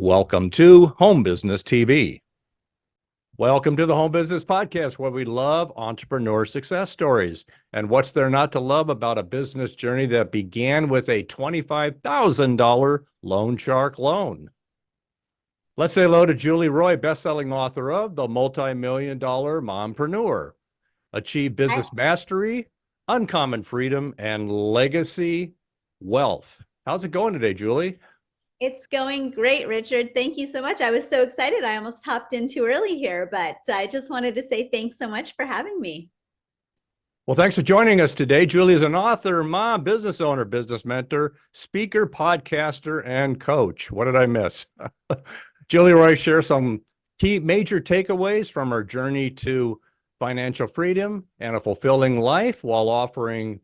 Welcome to Home Business TV. Welcome to the Home Business Podcast, where we love entrepreneur success stories. And what's there not to love about a business journey that began with a $25,000 loan shark loan? Let's say hello to Julie Roy, best-selling author of The Multi-Million Dollar Mompreneur, Achieve Business Mastery, Uncommon Freedom, and Legacy Wealth. How's it going today, Julie? It's going great, Richard. Thank you so much. I was so excited. I almost hopped in too early here, but I just wanted to say thanks so much for having me. Well, thanks for joining us today. Julie is an author, mom, business owner, business mentor, speaker, podcaster, and coach. What did I miss? Julie Roy shares some key major takeaways from her journey to financial freedom and a fulfilling life while offering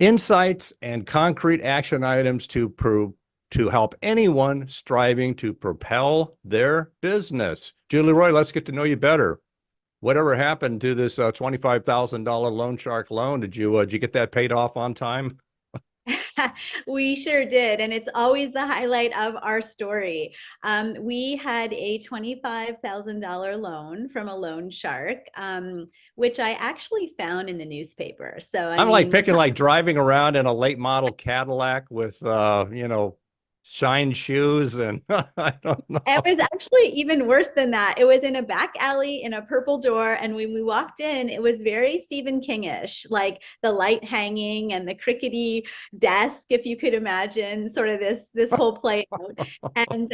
insights and concrete action items to help anyone striving to propel their business. Julie Roy, let's get to know you better. Whatever happened to this $25,000 loan shark loan? Did you get that paid off on time? We sure did. And it's always the highlight of our story. We had a $25,000 loan from a loan shark, which I actually found in the newspaper. So I'm like picking like driving around in a late model Cadillac with, shine shoes and I don't know. It was actually even worse than that. It was in a back alley in a purple door. And when we walked in, it was very Stephen King-ish, like the light hanging and the crickety desk, if you could imagine sort of this whole play out. And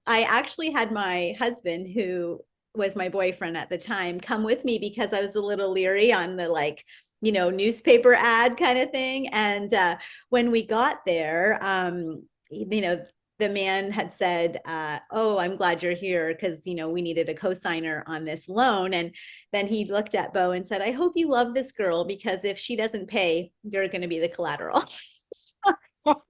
I actually had my husband, who was my boyfriend at the time, come with me because I was a little leery on the newspaper ad kind of thing. And when we got there, the man had said, oh, I'm glad you're here because, we needed a co-signer on this loan. And then he looked at Bo and said, I hope you love this girl because if she doesn't pay, you're going to be the collateral. So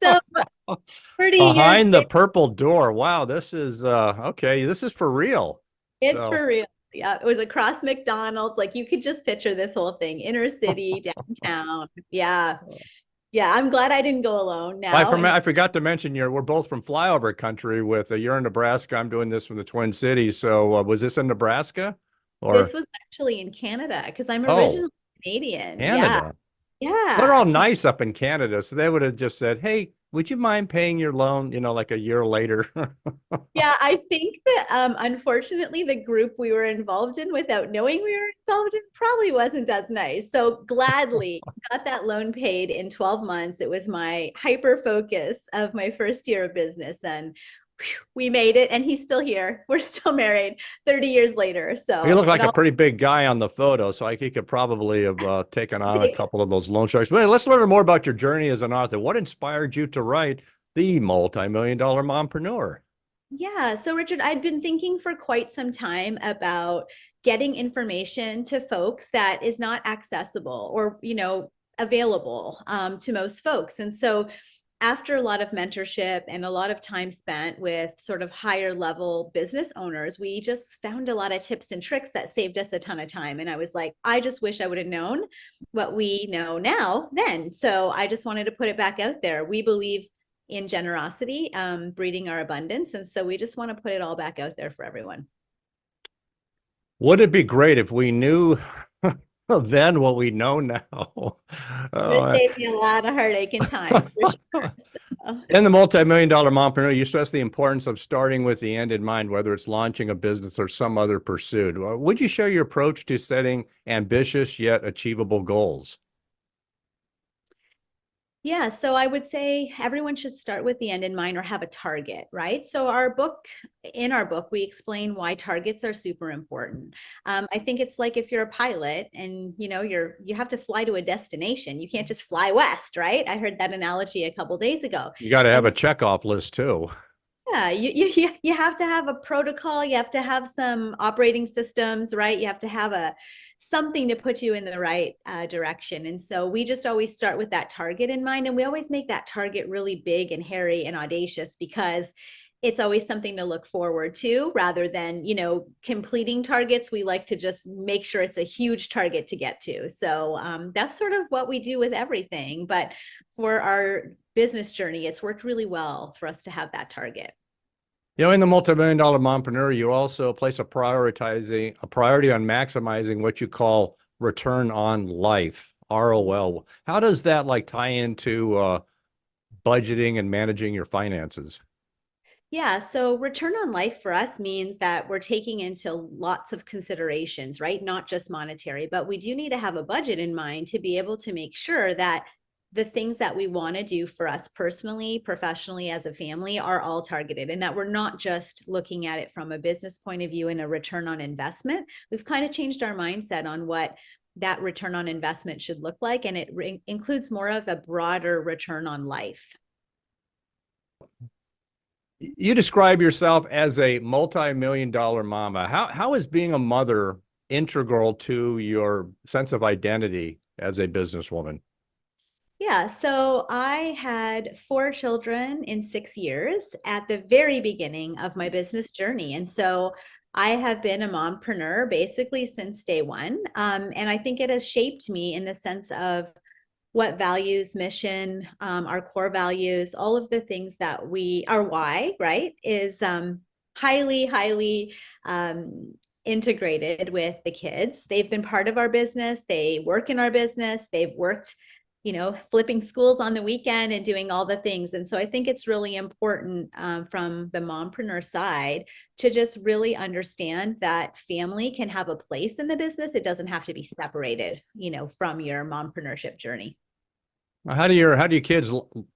30 Behind years the purple door. Wow, this is okay. This is for real. It's for real. Yeah, it was across McDonald's. Like you could just picture this whole thing, inner city, downtown. Yeah. Yeah, I'm glad I didn't go alone now. I forgot to mention we're both from flyover country you're in Nebraska. I'm doing this from the Twin Cities. So was this in Nebraska or? This was actually in Canada because I'm originally Canadian. Canada. Yeah. They're all nice up in Canada. So they would have just said, hey, would you mind paying your loan, like a year later? Yeah, I think that unfortunately the group we were involved in without knowing we were involved in probably wasn't as nice. So gladly got that loan paid in 12 months. It was my hyper focus of my first year of business and we made it and he's still here. We're still married 30 years later. So you look like a pretty big guy on the photo, so he could probably have taken on a couple of those loan sharks. But let's learn more about your journey as an author. What inspired you to write The Multi-Million Dollar Mompreneur? Yeah. So, Richard, I'd been thinking for quite some time about getting information to folks that is not accessible or, available to most folks. And so, after a lot of mentorship and a lot of time spent with sort of higher level business owners, we just found a lot of tips and tricks that saved us a ton of time. And I was like, I just wish I would have known what we know now then. So I just wanted to put it back out there. We believe in generosity, breeding our abundance. And so we just want to put it all back out there for everyone. Would it be great if we knew then what we know now? It saved me a lot of heartache and time. Sure. In The Multi-Million Dollar Mompreneur, you stress the importance of starting with the end in mind, whether it's launching a business or some other pursuit. Would you share your approach to setting ambitious yet achievable goals? Yeah, so I would say everyone should start with the end in mind or have a target, right? So in our book, we explain why targets are super important. I think it's like if you're a pilot and you have to fly to a destination, you can't just fly west, right? I heard that analogy a couple days ago. You got to have a checkoff list too. Yeah, you have to have a protocol. You have to have some operating systems, right? You have to have something to put you in the right direction. And so we just always start with that target in mind. And we always make that target really big and hairy and audacious because it's always something to look forward to rather than, completing targets. We like to just make sure it's a huge target to get to. So that's sort of what we do with everything. But for our business journey, it's worked really well for us to have that target. In the multi-million dollar mompreneur, you also place a priority on maximizing what you call return on life, ROL. How does that like tie into budgeting and managing your finances? Yeah, so return on life for us means that we're taking into lots of considerations, right? Not just monetary, but we do need to have a budget in mind to be able to make sure that the things that we want to do for us personally, professionally, as a family are all targeted, and that we're not just looking at it from a business point of view and a return on investment. We've kind of changed our mindset on what that return on investment should look like, and it includes more of a broader return on life. You describe yourself as a multi-million dollar mama. How is being a mother integral to your sense of identity as a businesswoman? Yeah, so I had 4 children in 6 years at the very beginning of my business journey. And so I have been a mompreneur basically since day one. And I think it has shaped me in the sense of what values, mission, our core values, all of the things that our why, right, is highly integrated with the kids. They've been part of our business. They work in our business. They've worked, flipping schools on the weekend and doing all the things. And so I think it's really important from the mompreneur side to just really understand that family can have a place in the business. It doesn't have to be separated, from your mompreneurship journey. How do your kids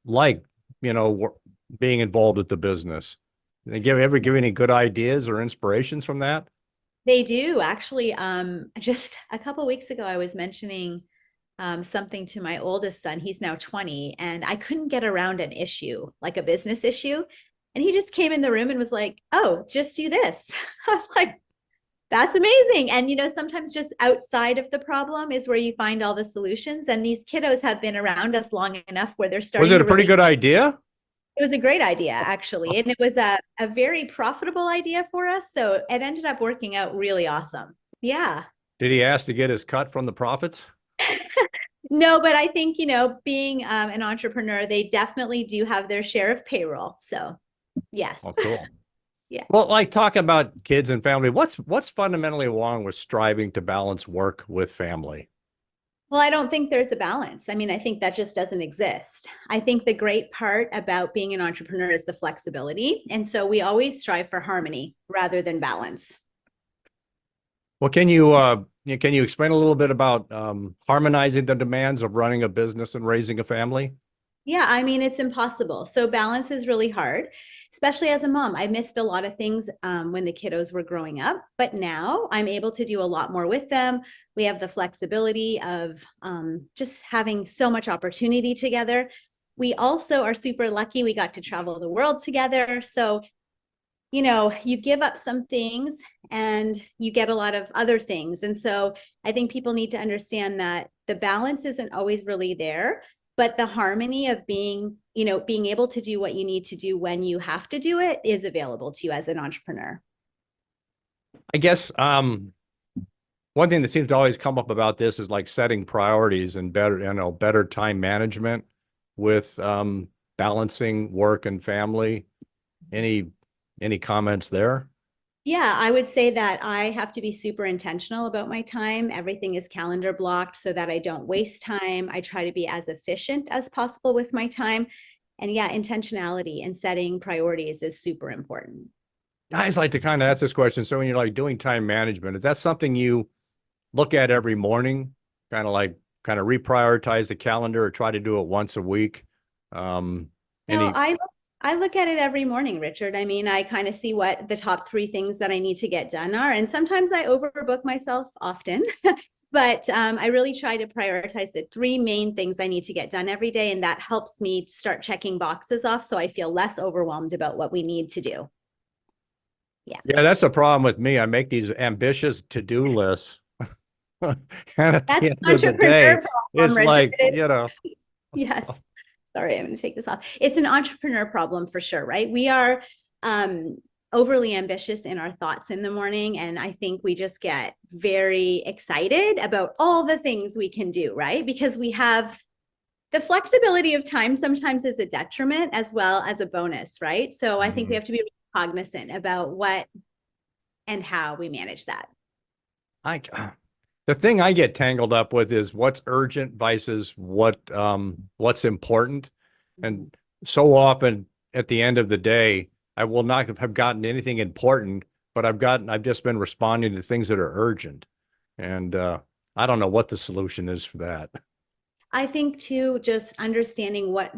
like, being involved with the business? They ever give any good ideas or inspirations from that? They do actually. Just a couple of weeks ago, I was mentioning something to my oldest son. He's now 20, and I couldn't get around an issue, like a business issue. And he just came in the room and was like, "Oh, just do this." I was like, "That's amazing." And, sometimes just outside of the problem is where you find all the solutions. And these kiddos have been around us long enough where they're Was starting it to a pretty really. good idea? It was a great idea, actually. And it was a very profitable idea for us. So it ended up working out really awesome. Yeah. Did he ask to get his cut from the profits? No, but I think, being an entrepreneur, they definitely do have their share of payroll. So, yes. Oh, cool. Yeah. Well, like talking about kids and family, what's fundamentally wrong with striving to balance work with family? Well, I don't think there's a balance. I mean, I think that just doesn't exist. I think the great part about being an entrepreneur is the flexibility. And so we always strive for harmony rather than balance. Well, can you explain a little bit about harmonizing the demands of running a business and raising a family? Yeah, I mean, it's impossible. So balance is really hard, especially as a mom. I missed a lot of things when the kiddos were growing up, but now I'm able to do a lot more with them. We have the flexibility of just having so much opportunity together. We also are super lucky. We got to travel the world together. So, you give up some things and you get a lot of other things. And so I think people need to understand that the balance isn't always really there, but the harmony of being able to do what you need to do when you have to do it is available to you as an entrepreneur. I guess one thing that seems to always come up about this is like setting priorities and better time management with balancing work and family. Any comments there? Yeah, I would say that I have to be super intentional about my time. Everything is calendar blocked so that I don't waste time. I try to be as efficient as possible with my time. And yeah, intentionality and setting priorities is super important. Guys like to kind of ask this question. So when you're like doing time management, is that something you look at every morning, kind of reprioritize the calendar or try to do it once a week? No, I look at it every morning, Richard. I mean, I kind of see what the top 3 things that I need to get done are. And sometimes I overbook myself often, but I really try to prioritize the 3 main things I need to get done every day. And that helps me start checking boxes off so I feel less overwhelmed about what we need to do. Yeah, that's the problem with me. I make these ambitious to-do lists. And at That's the end of the day, entrepreneur it's problem, like, Richard. Yes. Sorry, I'm going to take this off. It's an entrepreneur problem for sure, right? We are overly ambitious in our thoughts in the morning. And I think we just get very excited about all the things we can do, right? Because we have the flexibility of time sometimes is a detriment as well as a bonus, right? So I think we have to be cognizant about what and how we manage that. I the thing I get tangled up with is what's urgent versus what's important. And so often at the end of the day, I will not have gotten anything important, but I've just been responding to things that are urgent. And I don't know what the solution is for that. I think too, just understanding what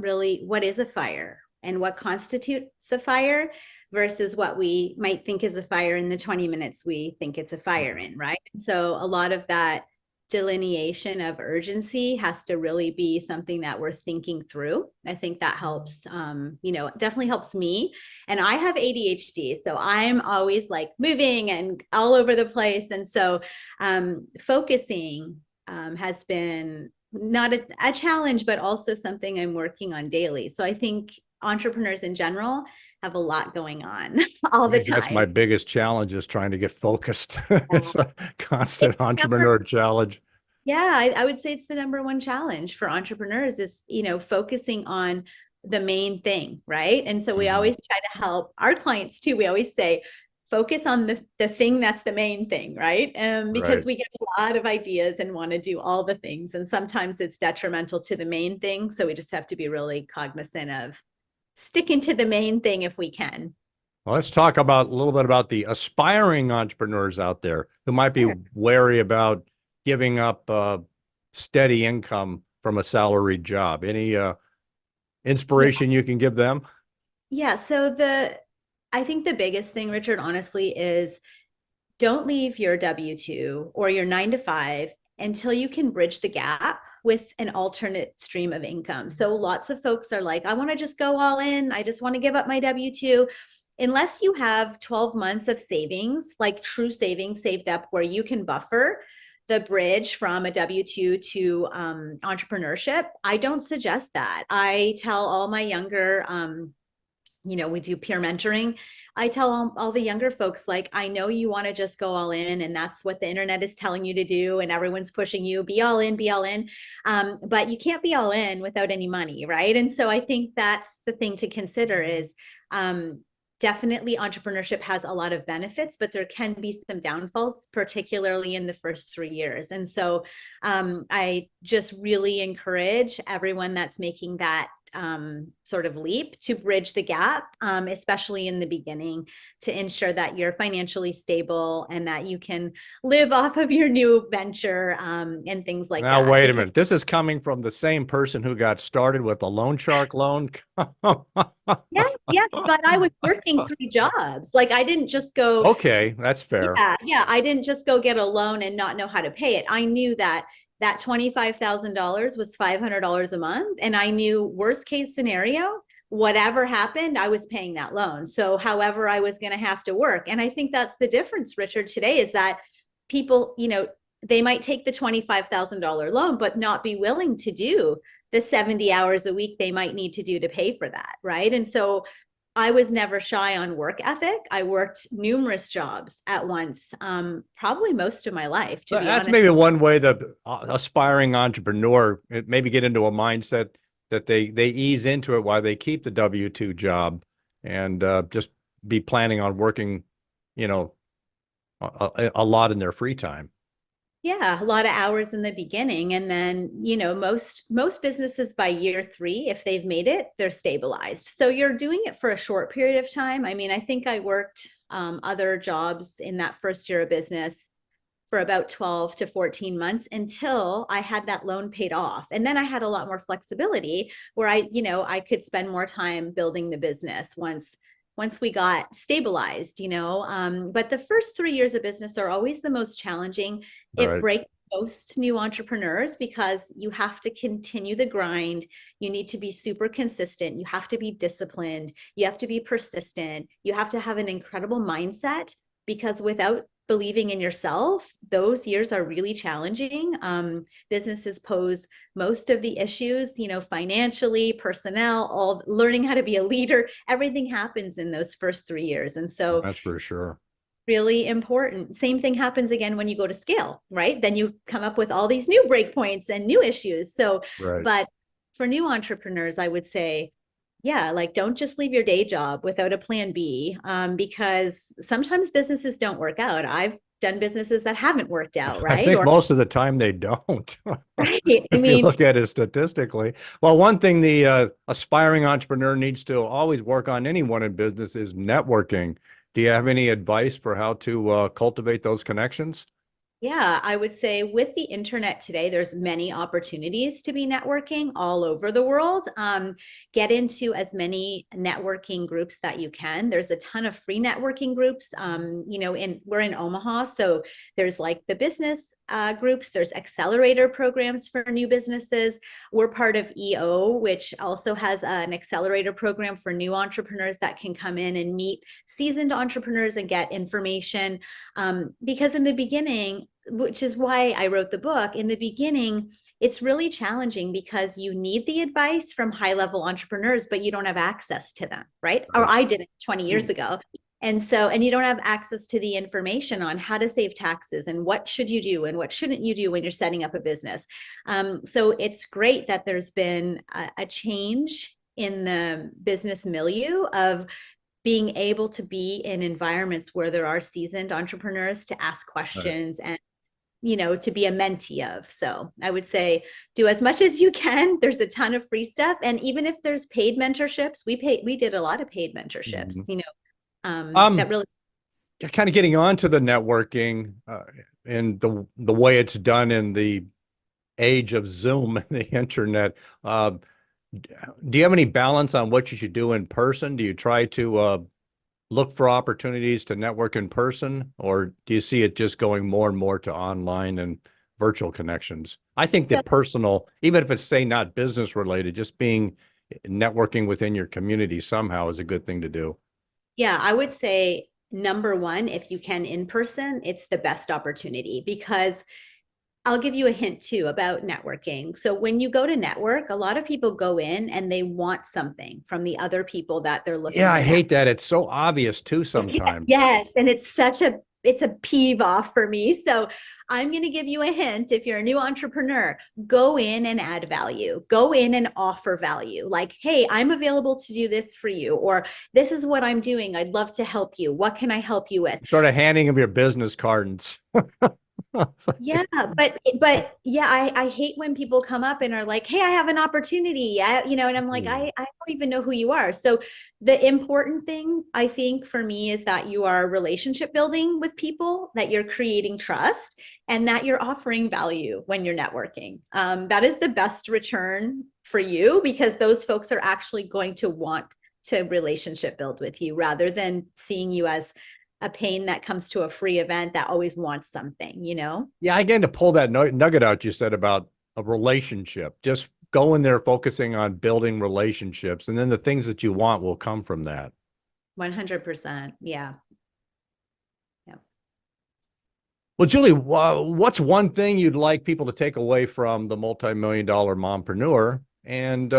is a fire and what constitutes a fire versus what we might think is a fire in the 20 minutes we think it's a fire in, right? So a lot of that delineation of urgency has to really be something that we're thinking through. I think that helps, definitely helps me. And I have ADHD, so I'm always like moving and all over the place. And so focusing has been not a challenge, but also something I'm working on daily. So I think entrepreneurs in general have a lot going on all the time. That's my biggest challenge is trying to get focused. It's a constant entrepreneur challenge. Yeah, I would say it's the number one challenge for entrepreneurs is, focusing on the main thing, right? And so we always try to help our clients too. We always say, focus on the thing that's the main thing, right? Because we get a lot of ideas and want to do all the things. And sometimes it's detrimental to the main thing. So we just have to be really cognizant of sticking to the main thing if we can. Well, let's talk about a little bit about the aspiring entrepreneurs out there who might be wary about giving up steady income from a salaried job. Any inspiration you can give them? Yeah. So I think the biggest thing, Richard, honestly, is don't leave your W-2 or your 9 to 5 until you can bridge the gap with an alternate stream of income. So lots of folks are like, I want to just go all in. I just want to give up my W-2. Unless you have 12 months of savings, like true savings saved up where you can buffer the bridge from a W-2 to entrepreneurship, I don't suggest that. I tell all my younger we do peer mentoring. I tell all the younger folks, like, I know you want to just go all in and that's what the internet is telling you to do. And everyone's pushing you, be all in, be all in. But you can't be all in without any money. Right. And so I think that's the thing to consider is definitely entrepreneurship has a lot of benefits, but there can be some downfalls, particularly in the first 3 years. And so I just really encourage everyone that's making that sort of leap to bridge the gap, especially in the beginning, to ensure that you're financially stable and that you can live off of your new venture and things like that. Now, wait a minute. This is coming from the same person who got started with a loan shark loan. Yeah, but I was working 3 jobs. Like I didn't just go. Okay, that's fair. Yeah. I didn't just go get a loan and not know how to pay it. I knew that $25,000 was $500 a month. And I knew worst case scenario, whatever happened, I was paying that loan. So however I was going to have to work. And I think that's the difference, Richard, today is that people, they might take the $25,000 loan, but not be willing to do the 70 hours a week they might need to do to pay for that. Right. And so I was never shy on work ethic. I worked numerous jobs at once, probably most of my life, to be honest. That's maybe one way the aspiring entrepreneur maybe get into a mindset that they ease into it while they keep the W-2 job and just be planning on working, a lot in their free time. Yeah, a lot of hours in the beginning. And then, most businesses by year 3, if they've made it, they're stabilized. So you're doing it for a short period of time. I mean, I think I worked other jobs in that first year of business for about 12 to 14 months until I had that loan paid off. And then I had a lot more flexibility where I could spend more time building the business once we got stabilized, but the first 3 years of business are always the most challenging. It breaks most new entrepreneurs because you have to continue the grind. You need to be super consistent. You have to be disciplined. You have to be persistent. You have to have an incredible mindset because without believing in yourself, those years are really challenging. Businesses pose most of the issues, financially, personnel, all learning how to be a leader. Everything happens in those first 3 years. And so that's for sure. Really important. Same thing happens again when you go to scale, right? Then you come up with all these new breakpoints and new issues. So, but for new entrepreneurs, I would say Yeah, like don't just leave your day job without a plan B, because sometimes businesses don't work out. I've done businesses that haven't worked out, I right? think Or most of the time they don't. right. I If you mean, look at it statistically. Well, one thing the aspiring entrepreneur needs to always work on, anyone in business, is networking. Do you have any advice for how to cultivate those connections? yeah, I would say with the internet today, there's many opportunities to be networking all over the world. Get into as many networking groups that you can. There's a ton of free networking groups. We're in Omaha, so there's like the business groups. There's accelerator programs for new businesses. We're part of EO, which also has an accelerator program for new entrepreneurs that can come in and meet seasoned entrepreneurs and get information. Because in the beginning, which is why I wrote the book, in the beginning, it's really challenging because you need the advice from high level entrepreneurs, but you don't have access to them, right? Or I did it 20 years ago. And you don't have access to the information on how to save taxes and what should you do and what shouldn't you do when you're setting up a business. So it's great that there's been a change in the business milieu of being able to be in environments where there are seasoned entrepreneurs to ask Right. questions and to be a mentee of. So I would say do as much as you can. There's a ton of free stuff. And even if there's paid mentorships, we did a lot of paid mentorships, Mhm. that Um, really. Kind of getting on to the networking and the way it's done in the age of Zoom and the internet. Do you have any balance on what you should do in person? Do you try to look for opportunities to network in person, or do you see it just going more and more to online and virtual connections? I think that personal, even if it's, say, not business related, just being networking within your community somehow is a good thing to do. Yeah, I would say number one, if you can in person, it's the best opportunity because I'll give you a hint too about networking. So when you go to network, a lot of people go in and they want something from the other people that they're Yeah, looking I to network. hate that. It's so obvious too sometimes. Yes, and it's a peeve off for me. So I'm going to give you a hint. If you're a new entrepreneur, go in and add value. Go in and offer value. Like, hey, I'm available to do this for you, or this is what I'm doing. I'd love to help you. What can I help you with? Sort of handing them your business cards. Yeah, but yeah, I hate when people come up and are like, "Hey, I have an opportunity." And I'm like, Hmm. I don't even know who you are. So the important thing I think for me is that you are relationship building with people, that you're creating trust, and that you're offering value when you're networking. That is the best return for you because those folks are actually going to want to relationship build with you rather than seeing you as a pain that comes to a free event that always wants something. Yeah, I get to pull that nugget out you said about a relationship. Just go in there focusing on building relationships, and then the things that you want will come from that. 100%. Yeah. Yeah. Well, Julie, what's one thing you'd like people to take away from the Multi-Million Dollar Mompreneur, and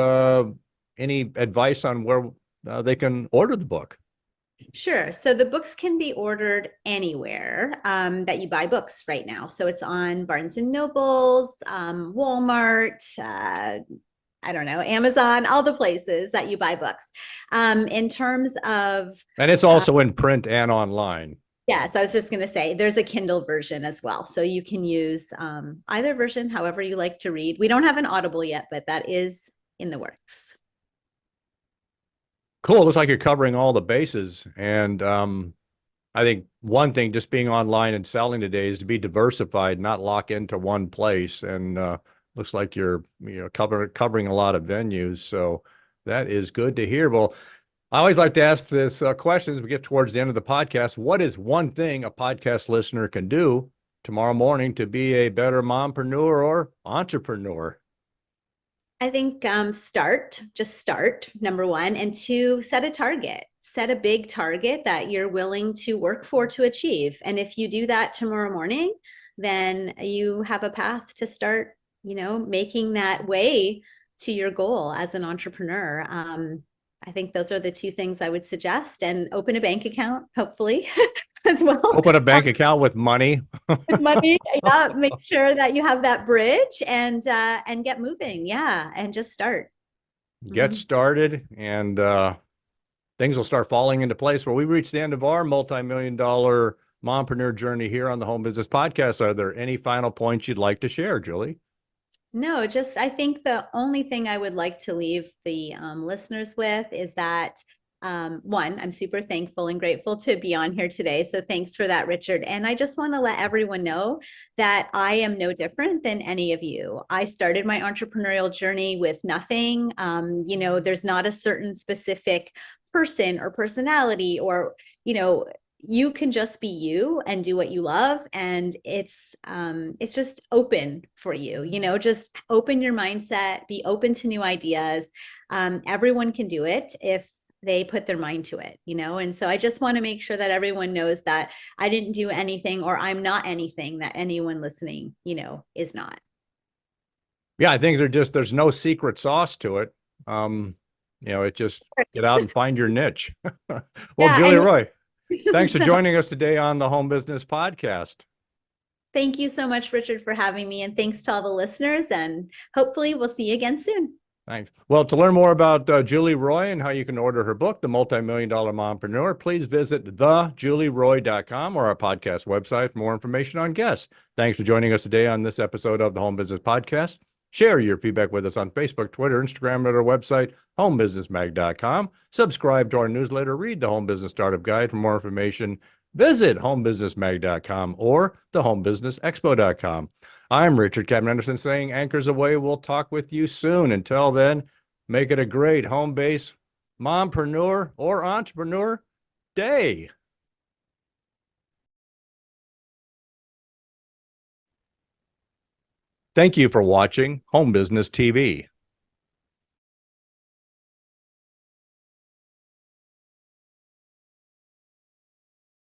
any advice on where they can order the book? Sure. So the books can be ordered anywhere that you buy books right now. So it's on Barnes and Nobles, Walmart, I don't know, Amazon, all the places that you buy books. In terms of, And it's uh, also in print and online. yes, I was just going to say there's a Kindle version as well. So you can use either version, however you like to read. We don't have an Audible yet, but that is in the works. Cool. It looks like you're covering all the bases. And I think one thing, just being online and selling today, is to be diversified, not lock into one place. And looks like you're covering a lot of venues. So that is good to hear. Well, I always like to ask this question as we get towards the end of the podcast. What is one thing a podcast listener can do tomorrow morning to be a better mompreneur or entrepreneur? I think just start, number one, and two, set a target. Set a big target that you're willing to work for to achieve. And if you do that tomorrow morning, then you have a path to start, making that way to your goal as an entrepreneur. I think those are the two things I would suggest, and open a bank account, hopefully, as well. Open a bank account with money. With money, yeah, make sure that you have that bridge and get moving, yeah, and just start. get Mhm. started, and things will start falling into place. Where we reach the end of our multi-million dollar mompreneur journey here on the Home Business Podcast. Are there any final points you'd like to share, Julie? No, just I think the only thing I would like to leave the listeners with is that one, I'm super thankful and grateful to be on here today. So thanks for that, Richard. And I just want to let everyone know that I am no different than any of you. I started my entrepreneurial journey with nothing. There's not a certain specific person or personality or, you can just be you and do what you love, and it's just open for you. Just open your mindset, be open to new ideas. Everyone can do it if they put their mind to it. And so I just want to make sure that everyone knows that I didn't do anything, or I'm not anything that anyone listening is not. Yeah, I think there's no secret sauce to it. It just get out and find your niche. Well, Yeah, Julie and Roy, thanks for joining us today on the Home Business Podcast. thank you so much, Richard, for having me, and thanks to all the listeners, and hopefully we'll see you again soon. Thanks. Well, to learn more about Julie Roy and how you can order her book, The Multi-Million Dollar Mompreneur, please visit thejulieroy.com or our podcast website for more information on guests. Thanks for joining us today on this episode of the Home Business Podcast. Share your feedback with us on Facebook, Twitter, Instagram, at our website, homebusinessmag.com. Subscribe to our newsletter. Read the Home Business Startup Guide for more information. Visit homebusinessmag.com or thehomebusinessexpo.com. I'm Richard Captain Anderson saying anchors away. We'll talk with you soon. Until then, make it a great home base mompreneur or entrepreneur day. Thank you for watching Home Business TV.